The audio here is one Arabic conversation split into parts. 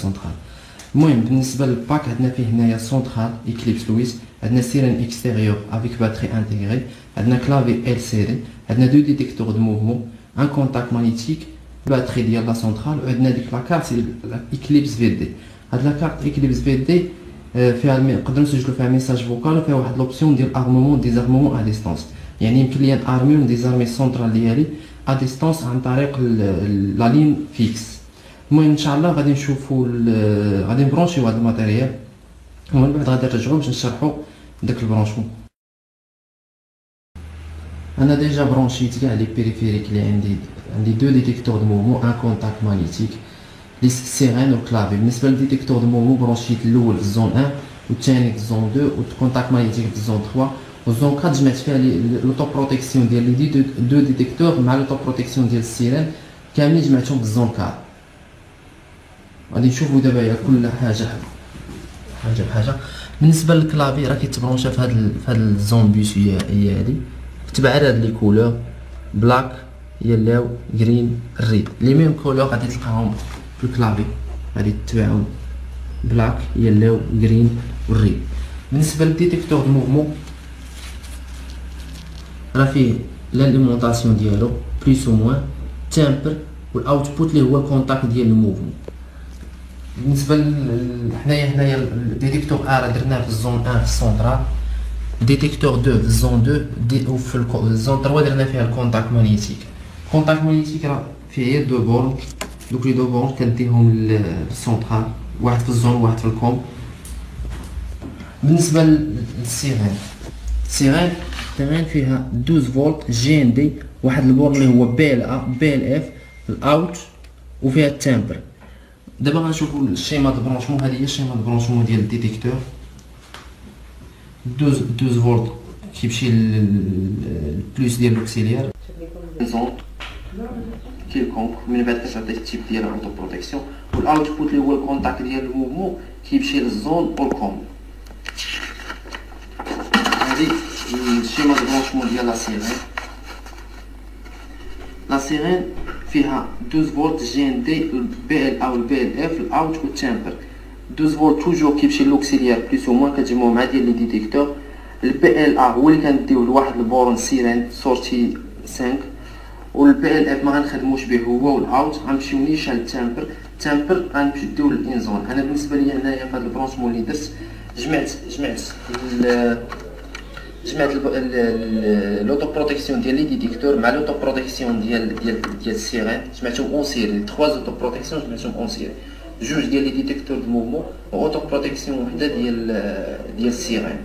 سونترال. المهم بالنسبه للباك عندنا فيه هنايا سونترال اكليبس لويس، عندنا سيرين اكستيريور افيك باتري انتيغري، عندنا كلافي ال سي دي، عندنا دو ديتيكتور دو موفمون، ان كونتاكت مانيتيك، باتري ديال لا سونترال، وعندنا ديك لاكارت اكليبس في دي. هاد لاكارت اكليبس في دي فيها نقدروا نسجلوا فيها ميساج فوكال، وفيها واحد لوبسيون ديال ارمومون ديزارمومون ا ديستانس، يعني يمكن ليا نارمي ونديزارمي السونترال ديالي ا ديستانس عن طريق لا لين فيكس. المهم ان شاء الله غادي نشوفوا غادي نبرونشيو هذا الماتيريال، ومن بعد غادي نرجعوا باش نشرحوا داك البرونشمون. انا ديجا برونشيت كاع لي بيريفيريك اللي عندي دو ديتيكتور دو موفمون، ان كونتاكت مانيتيك، لي سيرين والكلافي. بالنسبه للديتيكتور دو موفمون برونشيت الاول في الزون 1 والثاني في الزون 2 والكونتاكت مانيتيك في الزون 3 والزون 4. جمعت فيها لوطو بروتيكسيون ديال لي دو ديتيكتور مع لوطو بروتيكسيون ديال السيرين، كاملين جمعتهم في الزون 4. غادي نشوفوا دابا كل حاجه بحاجه. بالنسبه للكلافي راه كيتبرونشا في هاد الزون بوس هي هادي، كتبع على هاد لي كولور بلاك يلاو جرين ريد، لي ميم كولور غادي تلقاهم في الكلافي، غادي تتبعهم بلاك يلاو جرين والريد. بالنسبه للديتيكتور دو موفمون راه فيه لاليمونطاسيون ديالو بليس او موان، تامبر والاوتبوت اللي هو الكونتاكت ديال الموفمون. بالنسبه هنايا الديتيكتور ا درناه في الزون 1 في السونترال، ديتيكتور 2 في الزون 2 وفي الزون 3 درنا فيها الكونتاكت مانيتيك. الكونتاكت مانيتيك راه فيه غير دو بورن، دوك لي دو بورن كنديهم للسونترال، واحد في الزون وواحد في الكوم. بالنسبه للسيرين، السيرين فيها 12 فولت جي ان دي، واحد البورن اللي هو بي ال ا بي ال اف الاوت، وفيها التامبر. دابا غنشوفوا الشيما دو برونشمون. هذه هي الشيما دو برونشمون ديال الديتيكتور. 12 فولت كيمشي للبلوس ديال لوكسيليير زون كيلكونك، من بعد كتعطي التيب ديال الاوتو بروتيكسيون، والاوتبوت اللي هو الكونتاكت ديال الموفمون كيمشي للزون والكوم. هذه الشيما دو برونشمون ديال لا سيرين. لا سيرين فيها 12 فولت جي ان دي، البي ال ا والبي ال اف الاوت والتامبر. 12 فولت توجور كيمشي لوكسيليير بليس او موان، كتجمعو مع ديال لي ديتيكتور. البي ال ا هو اللي كنديوه لواحد البورن سيرين سورتي 5، والبي ال اف ما غنخدموش به هو، والاوت غنمشيو نيشان التامبر غنمشيو نديو للانزون. انا بالنسبه ليا هنايا في هذا البرونشمون اللي درت جمعت لوطو بروتيكسيون ديال لي ديتيكتور مع لوطو بروتيكسيون ديال السيرين، جمعتهم اون سيري. 3 اوتو بروتيكسيون جمعتهم اون سيري، جوج ديال لي ديتيكتور دو موفمون واوتو بروتيكسيون وحده ديال السيرين.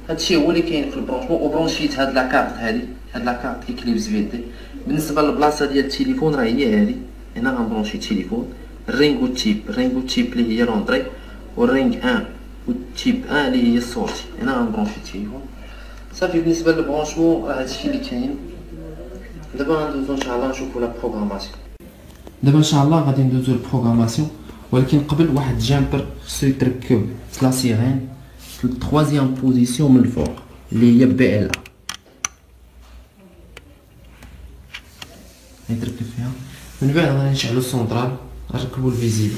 هادشي هو اللي كاين في البرونشمون. وبرونشيت هاد لاكارت هاد لاكارت اكليبس في دي. بالنسبه للبلاصه ديال التليفون راه هي هادي، هنا غنبرونشي التليفون، الرينغ والتيب اللي هي لونطري، والرينغ 1 والتيب 1 اللي هي السورتي. هنا غنبرونشي التليفون صافي. بالنسبه للبرونشمون راه هادشي اللي كاين. دابا غندوزو ان شاء الله نشوفو لا بروغراماسيون. دابا ان شاء الله غادي ندوزو للبروغراماسيون، ولكن قبل واحد جامبر خصو يتركب في لا سيرين في التروازيام بوزيسيون من الفوق اللي هي بي ال ا، يتركب فيها. من بعد غادي نشعلو السونطرال، غنركبو الفيزيبل.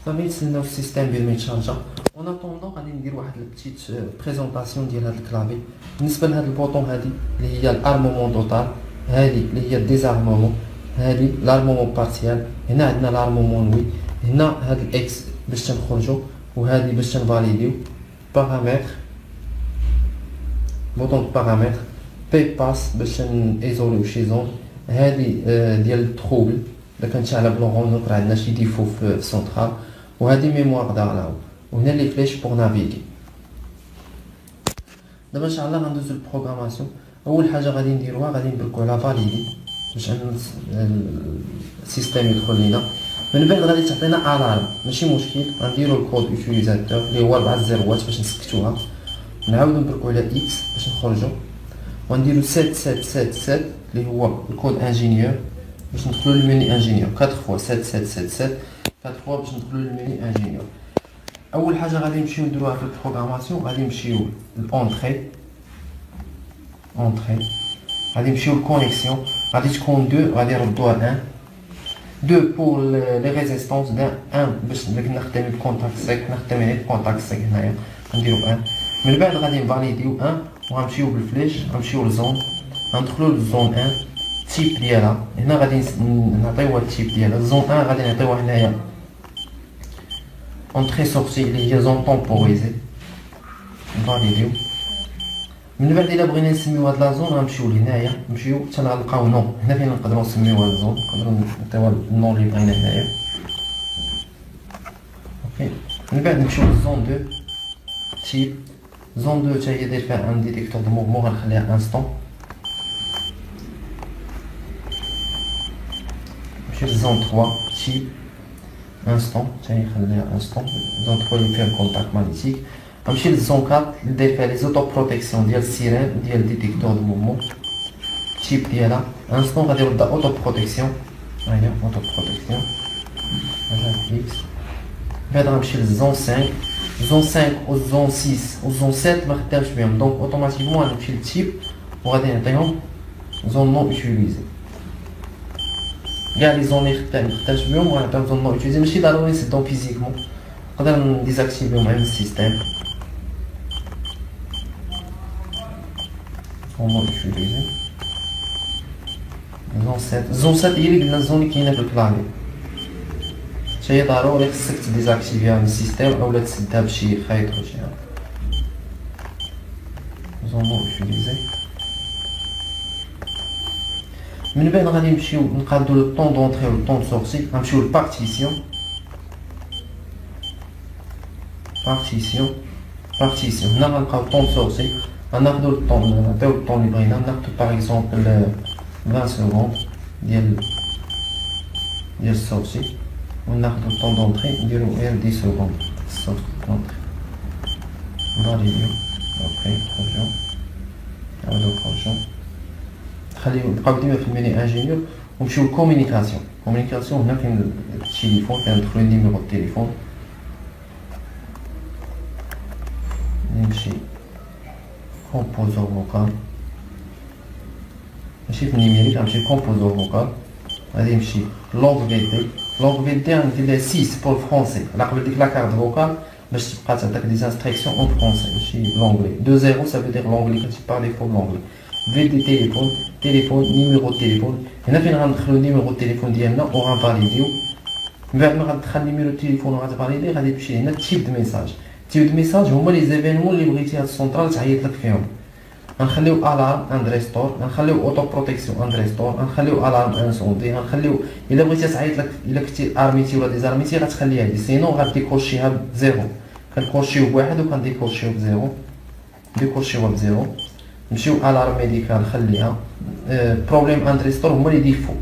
صافي نتسناو السيستيم ديال ما يتشارجا. اون اتوندون غادي ندير واحد البتيت بريزونطاسيون ديال هاد الكلافي. بالنسبه لهاد البوطون هادي اللي هي الارمومون توتال، هادي اللي هي الديزارمومون، هادي لارمومون بارتيال، هنا عندنا لارمومون نوي، هنا هاد الاكس باش تنخرجو، وهادي باش تنفاليديو. بارامتر، بوطون بارامتر، بي باس باش نيزوليو شي زون، هادي ديال التروبل الا كانت شاعله بلوغون راه عندنا شي ديفو في السونترال، وهادي ميموار داغ، وهنا لي فليش بور نافيغي. دابا ان شاء الله غندوزو للبروغراماسيون. اول حاجه غادي نديروها غادي نبركو على فاليدي باش السيستيم يدخل لينا. من بعد غادي تعطينا الارم، ماشي مشكل، غنديرو الكود يوتيليزاتور اللي هو 4 زيروات باش نسكتوها، نعاودو نبركو على اكس باش نخرجو، ونديرو 7777 اللي هو الكود انجينيور باش ندخلو للميني انجينيور. 4 فوا 7777 4 فوا باش ندخلو للميني انجينيور. اول حاجه غادي نمشيو نديروها في البروغراماسيون، غادي نمشيو لونطري، غادي نمشيو للكونيكسيون غادي تكون 2 غادي نردوها 1 2 بور لي ريزيستونس 1 باش نخدم بكونتاكت سيك نخدم عليه بكونتاكت سيك هنايا نديرو 1 من بعد غادي نفاليديو 1 وغنمشيو بالفليش غنمشيو للزون غندخلو للزون 1 تيب ديالها هنا غادي نعطيوها التيب ديالها الزون 1 غادي نعطيوها هنايا اونطري سورتي اللي هي زون طومبوريزي نفاليديو من بعد الا بغينا نسميو هاد لا زون غنمشيو لهنايا نمشيو حتى نلقاو نو هنا فين نقدروا نسميو هاد الزون نقدروا نعطيوها النو اللي بغينا هنايا اوكي من بعد نمشيو للزون 2 تيب زون 2 حتى هي داير فيها ان ديتيكتور دو موفمون غنخليها انستون نمشيو للزون 3 تيب انستون حتى هي نخليها انستون زون 3 اللي فيها الكونتاكت ماغنيتيك غنمشي للزون 4 اللي داير فيها لي زوتو بروتيكسيون ديال السيرين ديال ديتيكتور دو موفمون تيب ديالها انستون غادي نبدا اوتو بروتيكسيون ها هي اوتو بروتيكسيون هذا فيكس بعد غنمشي للزون 5 زون 5 و زون 6 و زون 7 ما خدامش بهم دونك اوتوماتيكمون غنمشي للتيب وغادي نعطيهم زون نو اوتيليزي كاع لي زون اللي خدامش بهم غنعطيهم زون نو اوتيليزي ماشي ضروري نسدهم فيزيكمون نقدر نديزاكتيفيهم من السيستيم زون نو اوتيليزي زون 7 هي اللي قلنا الزون اللي كاينه في الكلافي هي ضروري خصك تديزاكتيفيها من السيستيم اولا تسدها بشي خيط ولا شي حاجه زون نو اوتيليزي من بعد غادي نمشيو نقادو لو طون دونطري و لو طون دو سورتي غنمشيو للبارتيسيون هنا غنلقاو طون دو سورتي غناخدو الطون نعطيو الطون اللي بغينا ناخدو باغ اكزومبل 20 سكوند ديال السورتي وناخدو الطون دونطري نديرو غير 10 سكوند الصوت دونطري نفاليديو اوكي نخرجو نعاودو نخرجو نبقاو ديما في الميني انجينيور ونمشيو للكومونيكاسيون هنا كاين التليفون كندخلو النيميرو د التليفون نمشي كومبوزور فوكال ماشي في النيميريك غنمشي كومبوزور فوكال غادي نمشي لونغ في دي غندير لها 6 بور الفرونسي على قبل ديك لاكارت فوكال باش تبقى تعطيك دي انستركسيون اون فرونسي ماشي لونغلي 2 ça veut dire لونغلي كنتي بارلي فور لونغلي في دي تليفون نيميرو تليفون هنا فين غندخلو نيميرو التليفون ديالنا و غنفاليديو من بعد ما غتدخل نيميرو التليفون و غتفاليدي غادي تمشي هنا تيب دو ميساج هما لي زيفينمون اللي بغيتي هاد السونطرال تعيط لك فيهم غنخليو الارم اند ريستور غنخليو اوتو بروتيكسيون اند ريستور غنخليو الارم انسوندي غنخليو الا بغيتي تعيط لك الا كنتي ارميتي ولا ديزارميتي غتخليها هادي سينو غاديكوشيها بزيرو كنكوشيو بواحد و كنديكوشيو بزيرو ديكوشيوها بزيرو نمشيو الارم ميديكال نخليها بروبليم اند ريستور هما اللي ديفو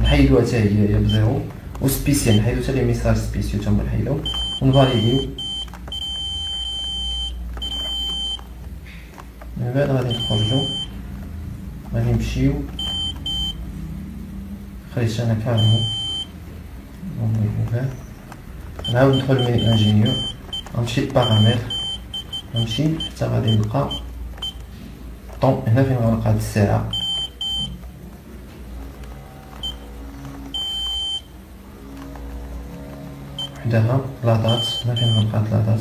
نحيدوها حتى هي بزيرو و سبيسيال نحيدو حتى لي ميساج سبيسيال تما نحيدو ونفاليديو من بعد غادي نخرجو غادي نمشيو خرجت انا كارمون نعاود ندخل من انجينيور غنمشي للبارامتر غنمشي حتى غادي نلقى طون هنا فين غنلقى هاد الساعة وحدها لا دات هنا فين غنلقى لا دات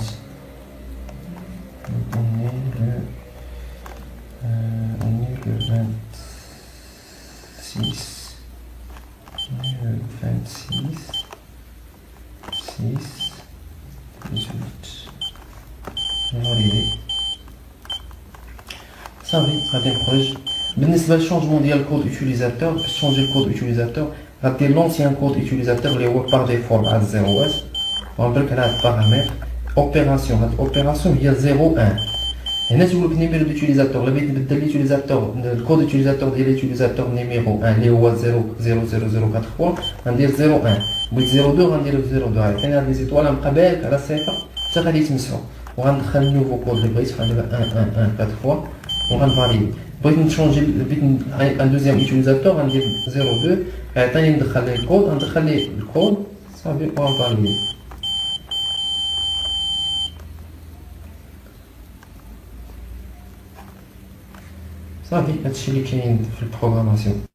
on est le 26 18 فاليدي صافي غادي نخرج بالنسبه للشونجمون ديال الكود اوتيليزاتور باش تشونجي الكود اوتيليزاتور غدير لونسيان كود اوتيليزاتور اللي هو باغ ديفول مع الزيروات وغنبرك على هاد البارامتر اوبيراسيون هاد الاوبيراسيون هي 01 هنا تقول لك نيميرو دوتيليزاتور الا بغيتي تبدل ليتيليزاتور الكود اوتيليزاتور ديال ليتيليزاتور نيميرو 1 اللي هو 00004 غندير 01 بغيت 02 غندير 02 كاين هاد لي زيتوال غنبقى بالك على الصفر حتى غادي يتمسحو وغندخل النوفو كود اللي بغيت غندير 1114 وغنفاليدي بغيت نشونجي بغيت ان دوزيام اوتيليزاتور غندير 02 عطيني ندخل ليه الكود غندخل ليه الكود صافي وغنفاليدي صافي هادشي اللي كاين في البروغراماسيون.